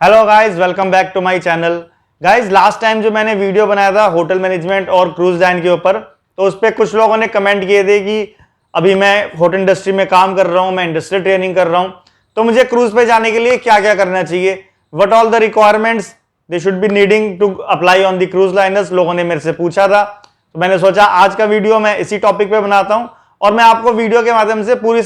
Hello guys, welcome back to my channel. Guys, last time जो मैंने video बनाया था होटल मैनेजमेंट और क्रूज लाइन के ऊपर, तो उस पर कुछ लोगों ने कमेंट किए थे कि अभी मैं होटल इंडस्ट्री में काम कर रहा हूं, मैं इंडस्ट्रियल ट्रेनिंग कर रहा हूं, तो मुझे क्रूज पे जाने के लिए क्या क्या करना चाहिए, what all the requirements they should be needing to apply on the cruise liners. लोगों ने मेरे से पूछा था, तो मैंने सोचा आज का वीडियो मैं इसी टॉपिक पे बनाता हूं और मैं आपको वीडियो के माध्यम से पूरी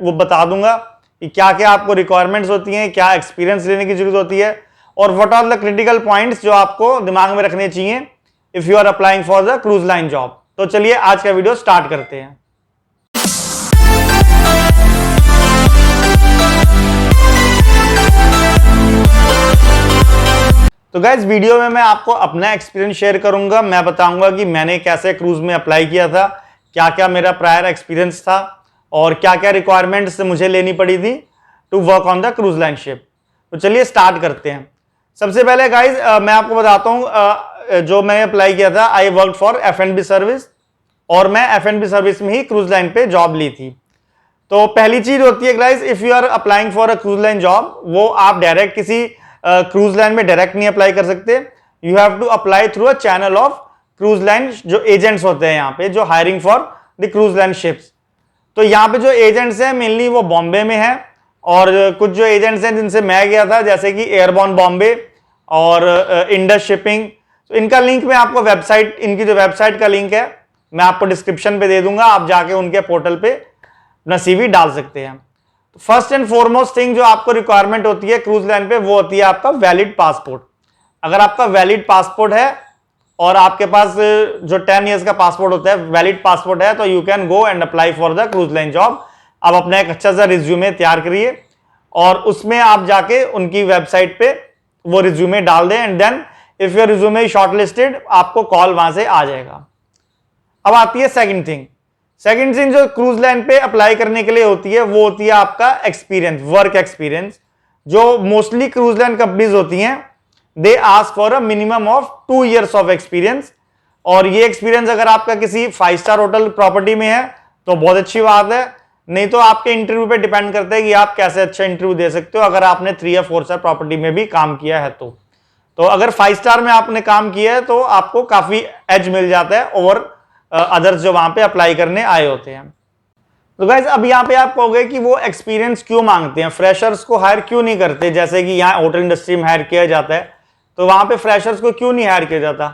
वो बता दूंगा कि क्या क्या आपको रिक्वायरमेंट्स होती हैं, क्या एक्सपीरियंस लेने की जरूरत होती है और what are the critical points जो आपको दिमाग में रखने चाहिए if you are applying for the cruise line job. तो चलिए आज का वीडियो स्टार्ट करते हैं। तो गाइस, वीडियो में मैं आपको अपना एक्सपीरियंस शेयर करूंगा। मैं बताऊंगा कि मैंने कैसे क्रूज में अप्लाई किया था, क्या क्या मेरा प्रायर एक्सपीरियंस था और क्या क्या रिक्वायरमेंट्स मुझे लेनी पड़ी थी to work on the cruise line ship. तो चलिए स्टार्ट करते हैं। सबसे पहले गाइज मैं आपको बताता हूं जो मैंने अप्लाई किया था। I work for F&B service और मैं F&B सर्विस में ही क्रूज लाइन पे जॉब ली थी। तो पहली चीज होती है guys, if you are applying for a cruise line job, वो आप डायरेक्ट किसी क्रूज लाइन में डायरेक्ट नहीं अप्लाई कर सकते। You have to apply through a channel of cruise line जो एजेंट्स होते हैं यहाँ पे, जो hiring for the cruise line ships. तो यहाँ पे जो एजेंट्स हैं मेनली वो बॉम्बे में है और कुछ जो एजेंट्स हैं जिनसे मैं गया था, जैसे कि एयरबॉर्न बॉम्बे और इंडस शिपिंग। तो इनका लिंक मैं आपको वेबसाइट, इनकी जो वेबसाइट का लिंक है मैं आपको डिस्क्रिप्शन पे दे दूंगा, आप जाके उनके पोर्टल पे अपना CV डाल सकते हैं। तो फर्स्ट एंड फॉरमोस्ट थिंग जो आपको रिक्वायरमेंट होती है क्रूज लाइन पे, वो होती है आपका वैलिड पासपोर्ट। अगर आपका वैलिड पासपोर्ट है और आपके पास जो 10 ईयर्स का पासपोर्ट होता है, वैलिड पासपोर्ट है, तो you can go and apply for the cruise line job. आप अपना एक अच्छा सा रिज्यूमे तैयार करिए और उसमें आप जाके उनकी वेबसाइट पे वो रिज्यूमे डाल दें and then if your resume shortlisted, आपको कॉल वहां से आ जाएगा। अब आती है सेकंड थिंग। सेकंड थिंग जो क्रूज लाइन पे अप्लाई करने के लिए होती है, वो होती है आपका एक्सपीरियंस, वर्क एक्सपीरियंस। जो मोस्टली क्रूज लाइन कंपनीज होती हैं, they ask for a minimum of 2 years of experience. और ये एक्सपीरियंस अगर आपका किसी 5 स्टार होटल प्रॉपर्टी में है तो बहुत अच्छी बात है, नहीं तो आपके इंटरव्यू पे डिपेंड करता है कि आप कैसे अच्छा इंटरव्यू दे सकते हो। अगर आपने 3 या 4 स्टार प्रॉपर्टी में भी काम किया है तो अगर 5 स्टार में आपने काम किया है तो आपको काफी एज मिल जाता है ओवर अदर्स जो वहां पे अप्लाई करने आए होते हैं। तो गाइज, अब यहाँ पे आप कहोगे कि वो एक्सपीरियंस क्यों मांगते हैं, फ्रेशर्स को हायर क्यों नहीं करते, जैसे कि यहाँ होटल इंडस्ट्री में हायर किया जाता है, तो वहां पे फ्रेशर्स को क्यों नहीं हायर किया जाता।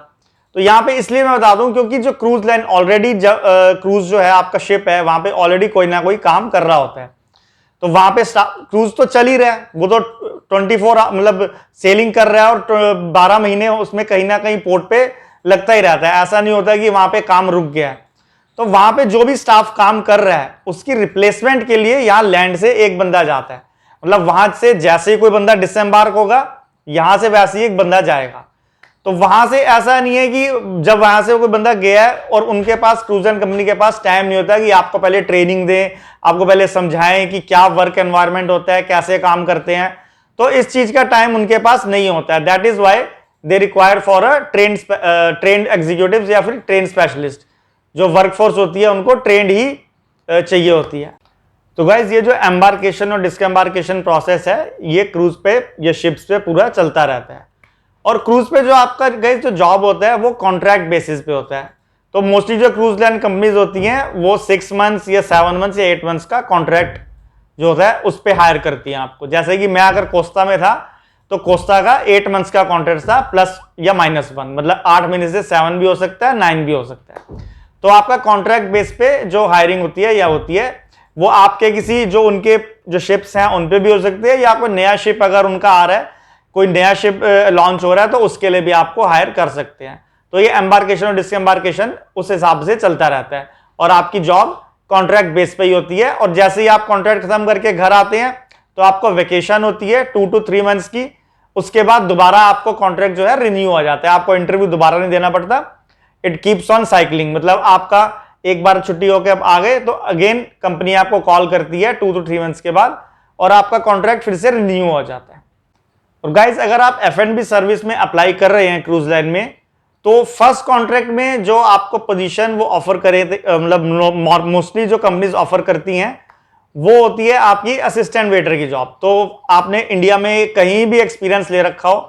तो यहाँ पे इसलिए मैं बता दूं क्योंकि जो क्रूज लाइन ऑलरेडी क्रूज जो है आपका शिप है, वहां पे ऑलरेडी कोई ना कोई काम कर रहा होता है। तो वहां पे क्रूज तो चल ही रहा है, वो तो 24 मतलब सेलिंग कर रहा है और 12 महीने उसमें कहीं ना कहीं पोर्ट पे लगता ही रहता है। ऐसा नहीं होता कि वहां पे काम रुक गया है। तो वहां पे जो भी स्टाफ काम कर रहा है उसकी रिप्लेसमेंट के लिए यहाँ लैंड से एक बंदा जाता है। मतलब वहां से जैसे ही कोई बंदा डिसएम्बार्क होगा, यहां से वैसे ही एक बंदा जाएगा। तो वहां से ऐसा नहीं है कि जब वहां से कोई बंदा गया है और उनके पास क्रूज लाइन कंपनी के पास टाइम नहीं होता कि आपको पहले ट्रेनिंग दें, आपको पहले समझाएं कि क्या वर्क एनवायरनमेंट होता है, कैसे काम करते हैं। तो इस चीज का टाइम उनके पास नहीं होता है। That is why they require for a trend executive या फिर ट्रेन स्पेशलिस्ट। जो वर्कफोर्स होती है उनको ट्रेंड ही चाहिए होती है। तो गाइज, ये जो एम्बार्केशन और डिसएम्बार्केशन प्रोसेस है, ये क्रूज पे, ये शिप्स पे पूरा चलता रहता है। और क्रूज पे जो आपका गाइज जो जॉब होता है वो कॉन्ट्रैक्ट बेसिस पे होता है। तो मोस्टली जो क्रूज लाइन कंपनीज होती हैं वो 6 मंथ्स या 7 मंथ्स या 8 मंथ्स का कॉन्ट्रैक्ट जो होता है उस पर हायर करती हैं आपको। जैसे कि मैं अगर कोस्टा में था तो कोस्टा का 8 मंथ्स का कॉन्ट्रैक्ट था, प्लस या -1, मतलब 8 महीने से 7 भी हो सकता है, 9 भी हो सकता है। तो आपका कॉन्ट्रैक्ट बेस पे जो हायरिंग होती है या होती है, वो आपके किसी जो उनके जो शिप्स हैं उन पे भी हो सकती है, या कोई नया शिप अगर उनका आ रहा है, कोई नया शिप लॉन्च हो रहा है, तो उसके लिए भी आपको हायर कर सकते हैं। तो ये एम्बार्केशन और डिसएम्बार्केशन उस हिसाब से चलता रहता है और आपकी जॉब कॉन्ट्रैक्ट बेस पे ही होती है। और जैसे ही आप कॉन्ट्रैक्ट खत्म करके घर आते हैं तो आपको वेकेशन होती है 2 to 3 मंथ्स की। उसके बाद दोबारा आपको कॉन्ट्रैक्ट जो है रिन्यू हो जाता है, आपको इंटरव्यू दोबारा नहीं देना पड़ता। इट कीप्स ऑन साइकिलिंग, मतलब आपका एक बार छुट्टी होकर आप आ गए तो अगेन कंपनी आपको कॉल करती है 2 to 3 मंथ्स के बाद और आपका कॉन्ट्रैक्ट फिर से रिन्यू हो जाता है। और गाइस, अगर आप F&B सर्विस में अप्लाई कर रहे हैं क्रूज लाइन में, तो फर्स्ट कॉन्ट्रैक्ट में जो आपको पोजीशन वो ऑफर करे, मतलब मोस्टली जो कंपनीज ऑफर करती हैं वो होती है आपकी असिस्टेंट वेटर की जॉब। तो आपने इंडिया में कहीं भी एक्सपीरियंस ले रखा हो,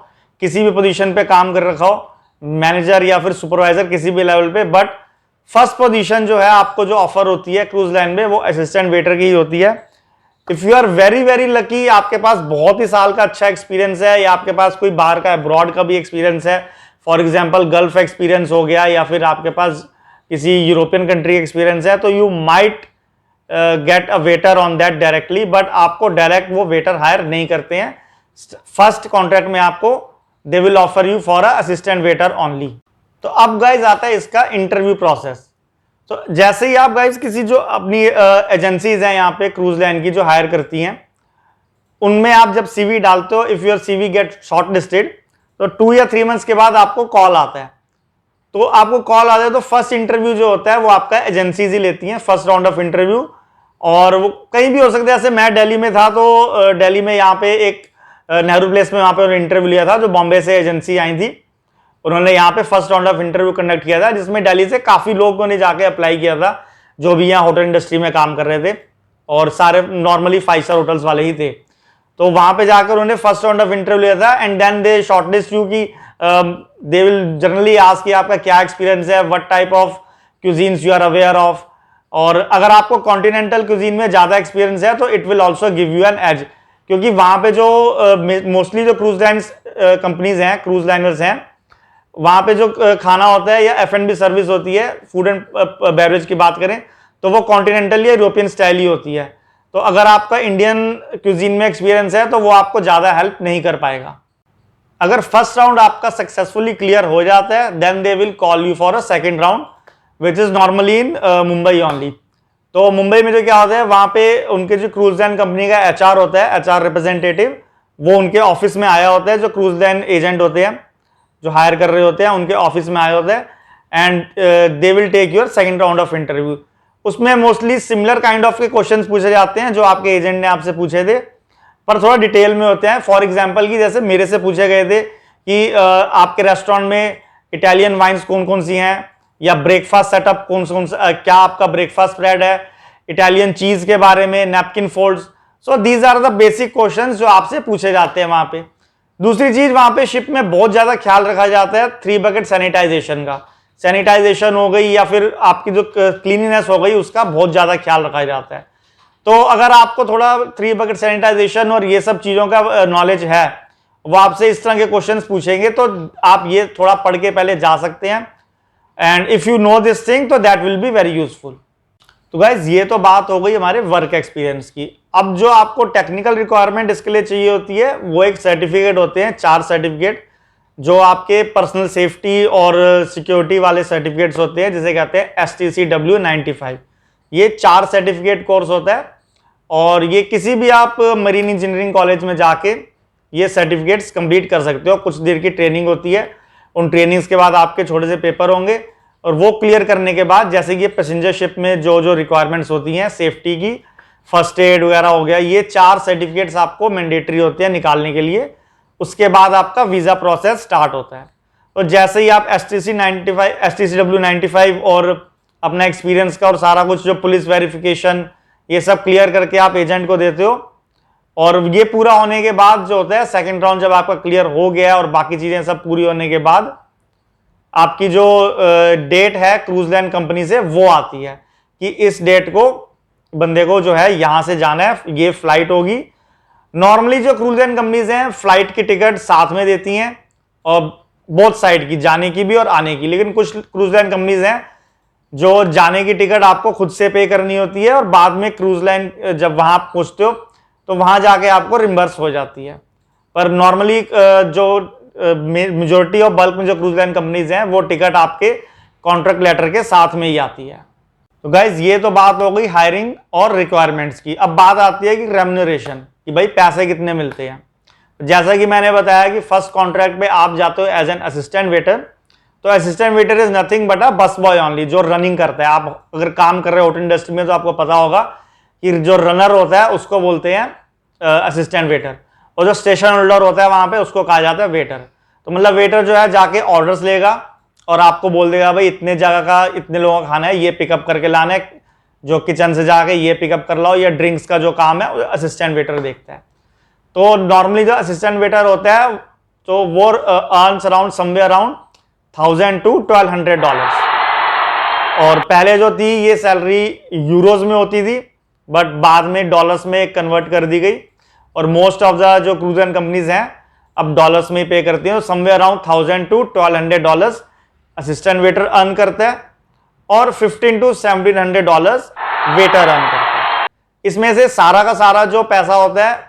किसी भी पोजीशन पे काम कर रखा हो, मैनेजर या फिर सुपरवाइजर किसी भी लेवल पे, बट फर्स्ट पोजीशन जो है आपको जो ऑफर होती है क्रूज लाइन में वो असिस्टेंट वेटर की ही होती है। If you are very very lucky, आपके पास बहुत ही साल का अच्छा एक्सपीरियंस है, या आपके पास कोई बाहर का अब्रॉड का भी एक्सपीरियंस है, फॉर एग्जाम्पल गल्फ एक्सपीरियंस हो गया, या फिर आपके पास किसी यूरोपियन कंट्री एक्सपीरियंस है, तो you might get a waiter on that directly, but आपको डायरेक्ट वो वेटर हायर नहीं करते हैं। फर्स्ट कॉन्ट्रैक्ट में आपको they will offer you for a assistant waiter only. तो अब गाइज आता है इसका इंटरव्यू प्रोसेस। तो जैसे ही आप गाइज किसी जो अपनी एजेंसीज हैं यहाँ पे क्रूज लाइन की जो हायर करती हैं, उनमें आप जब सीवी डालते हो, if your CV get shortlisted, तो 2 या 3 मंथ्स के बाद आपको कॉल आता है। तो आपको कॉल आता है तो फर्स्ट इंटरव्यू जो होता है वो आपका एजेंसीज ही लेती हैं, फर्स्ट राउंड ऑफ इंटरव्यू। और वो कहीं भी हो सकता है, जैसे मैं दिल्ली में था तो दिल्ली में यहाँ पे एक नेहरू प्लेस में वहां पे इंटरव्यू लिया था, जो बॉम्बे से एजेंसी आई थी, उन्होंने यहाँ पे first round of interview conduct किया था, जिसमें दिल्ली से काफी लोगों ने जाके अप्लाई किया था जो भी यहाँ होटल इंडस्ट्री में काम कर रहे थे, और सारे नॉर्मली 5 स्टार होटल्स वाले ही थे। तो वहां पे जाकर उन्होंने फर्स्ट राउंड ऑफ इंटरव्यू लिया था, and then they shortlist you की दे विल जनरली आस्क कि आपका क्या एक्सपीरियंस है, what type of cuisines you are aware of, और अगर आपको कॉन्टिनेंटल क्यूजीन में ज्यादा एक्सपीरियंस है तो it will also give you an edge, क्योंकि वहां पे जो मोस्टली जो क्रूज लाइन कंपनीज हैं, क्रूज लाइनर्स हैं, वहां पे जो खाना होता है या F&B सर्विस होती है, फूड एंड बेवरेज की बात करें, तो वो कॉन्टिनेंटल या यूरोपियन स्टाइल ही होती है। तो अगर आपका इंडियन क्यूजीन में एक्सपीरियंस है तो वो आपको ज्यादा हेल्प नहीं कर पाएगा। अगर फर्स्ट राउंड आपका सक्सेसफुली क्लियर हो जाता है, then they will call you for a second round, which is normally in Mumbai only. तो मुंबई में जो क्या होता है, वहां पे उनके जो क्रूज लाइन कंपनी का HR होता है, HR रिप्रेजेंटेटिव, वो उनके ऑफिस में आया होता है। जो क्रूज लाइन एजेंट होते हैं जो हायर कर रहे होते हैं, उनके ऑफिस में आए होते हैं, and they will take your second round of interview. उसमें मोस्टली सिमिलर काइंड ऑफ के क्वेश्चंस पूछे जाते हैं जो आपके एजेंट ने आपसे पूछे थे, पर थोड़ा डिटेल में होते हैं। फॉर एग्जांपल की जैसे मेरे से पूछे गए थे कि आपके रेस्टोरेंट में इटालियन वाइन्स कौन कौन सी हैं, या ब्रेकफास्ट सेटअप कौन कौन सा, क्या आपका ब्रेकफास्ट स्प्रेड है, इटालियन चीज के बारे में, napkin folds. So these are the basic questions जो आपसे पूछे जाते हैं वहां पे। दूसरी चीज, वहां पे शिप में बहुत ज्यादा ख्याल रखा जाता है 3 बकेट सैनिटाइजेशन का। सैनिटाइजेशन हो गई या फिर आपकी जो क्लीनिनेस हो गई, उसका बहुत ज्यादा ख्याल रखा जाता है। तो अगर आपको थोड़ा 3 बकेट सैनिटाइजेशन और ये सब चीजों का नॉलेज है, वो आपसे इस तरह के क्वेश्चंस पूछेंगे, तो आप ये थोड़ा पढ़ के पहले जा सकते हैं, and if you know this thing तो that will be very useful. तो गाइज ये तो बात हो गई हमारे वर्क एक्सपीरियंस की। अब जो आपको टेक्निकल रिक्वायरमेंट इसके लिए चाहिए होती है, वो एक सर्टिफिकेट होते हैं, 4 सर्टिफिकेट, जो आपके पर्सनल सेफ्टी और सिक्योरिटी वाले सर्टिफिकेट्स होते हैं, जिसे कहते हैं STCW 95। ये 4 सर्टिफिकेट कोर्स होता है, और ये किसी भी आप मरीन इंजीनियरिंग कॉलेज में जाके ये सर्टिफिकेट्स कंप्लीट कर सकते हो। कुछ देर की ट्रेनिंग होती है, उन ट्रेनिंग्स के बाद आपके छोटे से पेपर होंगे, और वो क्लियर करने के बाद, जैसे कि पैसेंजर शिप में जो जो रिक्वायरमेंट्स होती हैं सेफ्टी की, फर्स्ट एड वगैरह हो गया, ये 4 सर्टिफिकेट्स आपको मैंडेटरी होते हैं निकालने के लिए। उसके बाद आपका वीजा प्रोसेस स्टार्ट होता है। तो जैसे ही आप STCW 95 और अपना एक्सपीरियंस का और सारा कुछ जो पुलिस वेरिफिकेशन ये सब क्लियर करके आप एजेंट को देते हो, और ये पूरा होने के बाद जो होता है सेकंड राउंड, जब आपका क्लियर हो गया और बाकी चीजें सब पूरी होने के बाद आपकी जो डेट है क्रूज लाइन कंपनी से वो आती है कि इस डेट को बंदे को जो है यहां से जाना है, ये फ्लाइट होगी। नॉर्मली जो क्रूज लाइन कंपनीज हैं फ्लाइट की टिकट साथ में देती हैं, और बोथ साइड की, जाने की भी और आने की। लेकिन कुछ क्रूज लाइन कंपनीज हैं जो जाने की टिकट आपको खुद से पे करनी होती है, और बाद में क्रूज लाइन जब वहां पहुंचते हो तो वहां जाके आपको रिम्बर्स हो जाती है। पर नॉर्मली जो मेजोरिटी ऑफ बल्क में जो क्रूज लाइन कंपनीज हैं, वो टिकट आपके कॉन्ट्रैक्ट लेटर के साथ में ही आती है। तो गाइज ये तो बात हो गई हायरिंग और रिक्वायरमेंट्स की। अब बात आती है कि रेम्यूनरेशन, कि भाई पैसे कितने मिलते हैं। जैसा कि मैंने बताया कि फर्स्ट कॉन्ट्रैक्ट पे आप जाते हो एज एन असिस्टेंट वेटर। तो assistant waiter is nothing but a bus boy only, जो रनिंग करता है। आप अगर काम कर रहे हो होटल इंडस्ट्री में तो आपको पता होगा कि जो रनर होता है उसको बोलते हैं असिस्टेंट वेटर, और जो स्टेशन होल्डर होता है वहां पे उसको कहा जाता है वेटर। तो मतलब वेटर जो है जाके ऑर्डर्स लेगा और आपको बोल देगा भाई इतने जगह का इतने लोगों का खाना है, ये पिकअप करके लाना है। जो किचन से जाके ये पिकअप कर लाओ, या ड्रिंक्स का जो काम है असिस्टेंट वेटर देखता है। तो नॉर्मली जो असिस्टेंट वेटर होता है तो वो earns around somewhere around $1000 to $1200। और पहले जो थी ये सैलरी यूरोज में होती थी, बट बाद में डॉलर्स में कन्वर्ट कर दी गई, और मोस्ट ऑफ द जो क्रूज एंड कंपनीज हैं अब डॉलर्स में ही पे करती हैं। Somewhere around $1000 to $1200 assistant waiter earn करता है, और $1500 to $1700 वेटर अर्न करता है। इसमें से सारा का सारा जो पैसा होता है,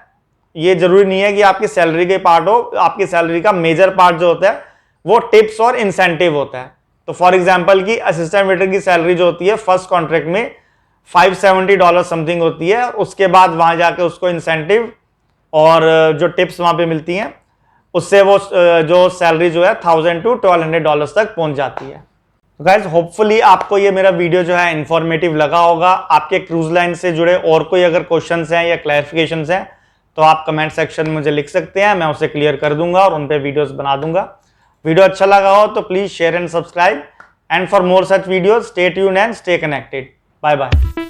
ये जरूरी नहीं है कि आपकी सैलरी के पार्ट हो, आपकी सैलरी का मेजर पार्ट जो होता है वो टिप्स और इंसेंटिव होता है। तो फॉर एग्जांपल की असिस्टेंट वेटर की सैलरी जो होती है फर्स्ट कॉन्ट्रैक्ट में $570 समथिंग होती है, उसके बाद वहां जाके उसको इंसेंटिव और जो टिप्स वहां पे मिलती हैं उससे वो जो सैलरी जो है $1000 to $1200 तक पहुंच जाती है। तो गाइस होपफुली आपको ये मेरा वीडियो जो है इंफॉर्मेटिव लगा होगा। आपके क्रूज लाइन से जुड़े और कोई अगर क्वेश्चंस हैं या क्लैरिफिकेशंस हैं तो आप कमेंट सेक्शन में मुझे लिख सकते हैं, मैं उसे क्लियर कर दूंगा और उन पे वीडियोस बना दूंगा। वीडियो अच्छा लगा हो तो please share and subscribe, and for more such videos stay tuned and stay connected. Bye bye.